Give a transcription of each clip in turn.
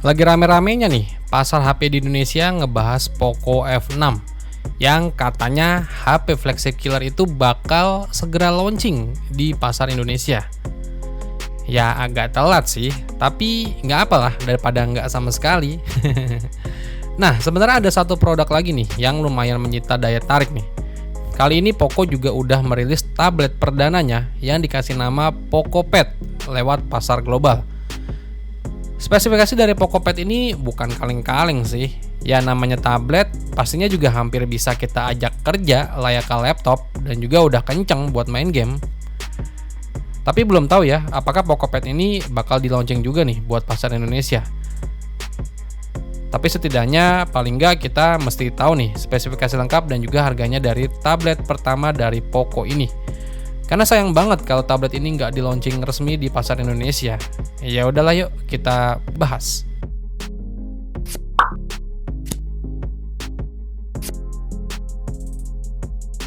Lagi rame-ramenya nih, pasar HP di Indonesia ngebahas Poco F6 yang katanya HP flagship killer itu bakal segera launching di pasar Indonesia. Ya agak telat sih, tapi nggak apalah daripada nggak sama sekali. Nah, sebenarnya ada satu produk lagi nih yang lumayan menyita daya tarik nih. Kali ini Poco juga udah merilis tablet perdananya yang dikasih nama Poco Pad lewat pasar global. Spesifikasi dari Poco Pad ini bukan kaleng-kaleng sih. Ya namanya tablet, pastinya juga hampir bisa kita ajak kerja layaknya laptop dan juga udah kenceng buat main game. Tapi belum tahu ya, apakah Poco Pad ini bakal di launching juga nih buat pasar Indonesia. Tapi setidaknya paling nggak kita mesti tahu nih spesifikasi lengkap dan juga harganya dari tablet pertama dari Poco ini. Karena sayang banget kalau tablet ini nggak di launching resmi di pasar Indonesia. Ya udahlah yuk kita bahas.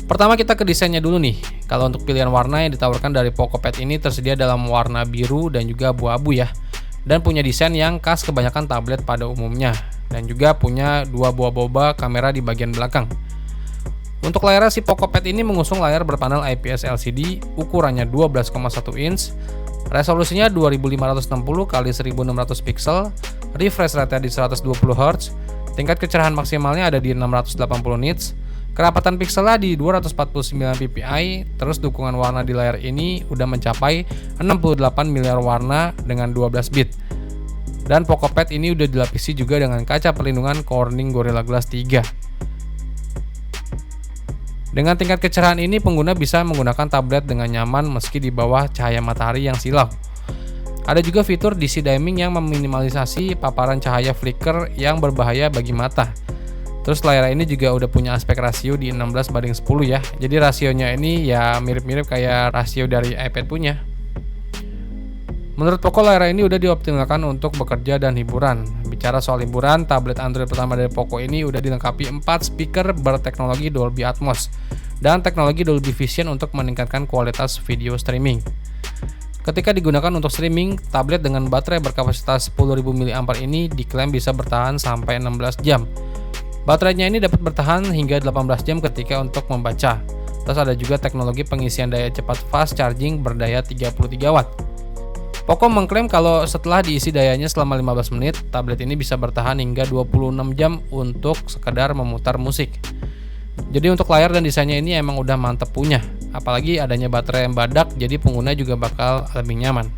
Pertama kita ke desainnya dulu nih. Kalau untuk pilihan warna yang ditawarkan dari Poco Pad ini tersedia dalam warna biru dan juga abu-abu ya. Dan punya desain yang khas kebanyakan tablet pada umumnya. Dan juga punya dua buah boba kamera di bagian belakang. Untuk layarnya si Poco Pad ini mengusung layar berpanel IPS LCD, ukurannya 12,1 inch, resolusinya 2560 x 1600 pixel, refresh rate di 120 Hz, tingkat kecerahan maksimalnya ada di 680 nits, kerapatan pixelnya di 249 ppi, terus dukungan warna di layar ini udah mencapai 68 miliar warna dengan 12 bit. Dan Poco Pad ini udah dilapisi juga dengan kaca perlindungan Corning Gorilla Glass 3. Dengan tingkat kecerahan ini, pengguna bisa menggunakan tablet dengan nyaman meski di bawah cahaya matahari yang silau. Ada juga fitur DC dimming yang meminimalisasi paparan cahaya flicker yang berbahaya bagi mata. Terus layar ini juga udah punya aspek rasio di 16:10 ya. Jadi rasionya ini ya mirip-mirip kayak rasio dari iPad punya. Menurut Poco, layar ini udah dioptimalkan untuk bekerja dan hiburan. Bicara soal hiburan, tablet Android pertama dari Poco ini udah dilengkapi 4 speaker berteknologi Dolby Atmos dan teknologi Dolby Vision untuk meningkatkan kualitas video streaming. Ketika digunakan untuk streaming, tablet dengan baterai berkapasitas 10.000 mAh ini diklaim bisa bertahan sampai 16 jam. Baterainya ini dapat bertahan hingga 18 jam ketika untuk membaca. Terus ada juga teknologi pengisian daya cepat fast charging berdaya 33 watt. Poco mengklaim kalau setelah diisi dayanya selama 15 menit, tablet ini bisa bertahan hingga 26 jam untuk sekedar memutar musik. Jadi untuk layar dan desainnya ini emang udah mantep punya. Apalagi adanya baterai yang badak, jadi pengguna juga bakal lebih nyaman.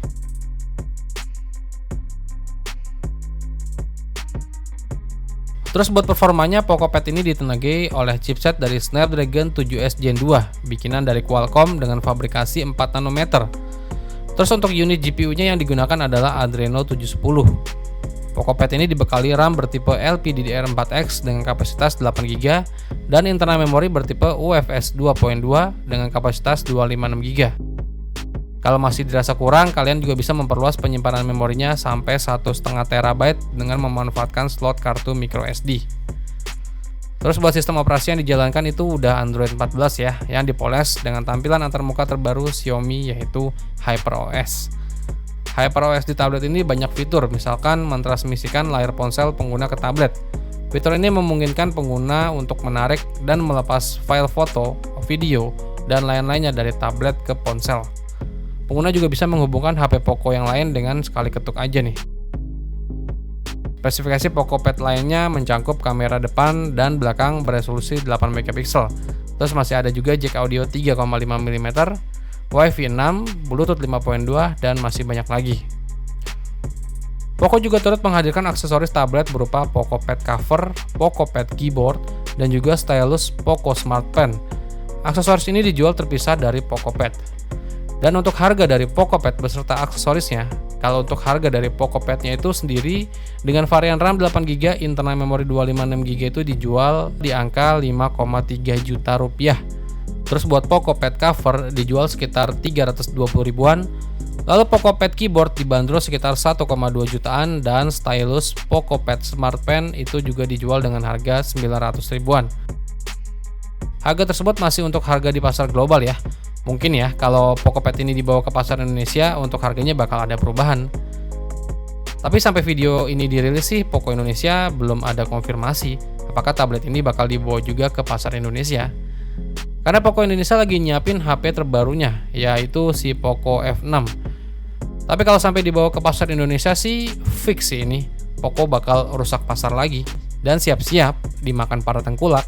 Terus buat performanya, Poco Pad ini ditenagai oleh chipset dari Snapdragon 7S Gen 2, bikinan dari Qualcomm dengan fabrikasi 4 nanometer. Terus untuk unit GPU-nya yang digunakan adalah Adreno 710. Poco Pad ini dibekali RAM bertipe LPDDR4X dengan kapasitas 8GB dan internal memori bertipe UFS 2.2 dengan kapasitas 256GB. Kalau masih dirasa kurang, kalian juga bisa memperluas penyimpanan memorinya sampai 1,5 TB dengan memanfaatkan slot kartu microSD. Terus buat sistem operasi yang dijalankan itu udah Android 14 ya, yang dipoles dengan tampilan antarmuka terbaru Xiaomi yaitu HyperOS. HyperOS di tablet ini banyak fitur, misalkan mentransmisikan layar ponsel pengguna ke tablet. Fitur ini memungkinkan pengguna untuk menarik dan melepas file foto, video, dan lain-lainnya dari tablet ke ponsel. Pengguna juga bisa menghubungkan HP Poco yang lain dengan sekali ketuk aja nih. Spesifikasi Poco Pad lainnya mencakup kamera depan dan belakang beresolusi 8 MP. Terus masih ada juga jack audio 3,5 mm, Wi-Fi 6, Bluetooth 5.2, dan masih banyak lagi. Poco juga turut menghadirkan aksesoris tablet berupa Poco Pad Cover, Poco Pad Keyboard, dan juga stylus Poco Smart Pen. Aksesoris ini dijual terpisah dari Poco Pad. Dan untuk harga dari Poco Pad beserta aksesorisnya, kalau untuk harga dari Poco Pad-nya itu sendiri dengan varian RAM 8GB, internal memori 256GB itu dijual di angka 5,3 juta rupiah. Terus buat Poco Pad Cover dijual sekitar 320 ribuan. Lalu Poco Pad Keyboard dibanderol sekitar 1,2 jutaan dan stylus Poco Pad Smart Pen itu juga dijual dengan harga 900 ribuan. Harga tersebut masih untuk harga di pasar global ya. Mungkin ya kalau Poco Pad ini dibawa ke pasar Indonesia untuk harganya bakal ada perubahan. Tapi sampai video ini dirilis sih, Poco Indonesia belum ada konfirmasi apakah tablet ini bakal dibawa juga ke pasar Indonesia. Karena Poco Indonesia lagi nyiapin HP terbarunya, yaitu si Poco F6. Tapi kalau sampai dibawa ke pasar Indonesia sih fix sih ini, Poco bakal rusak pasar lagi dan siap-siap dimakan para tengkulak.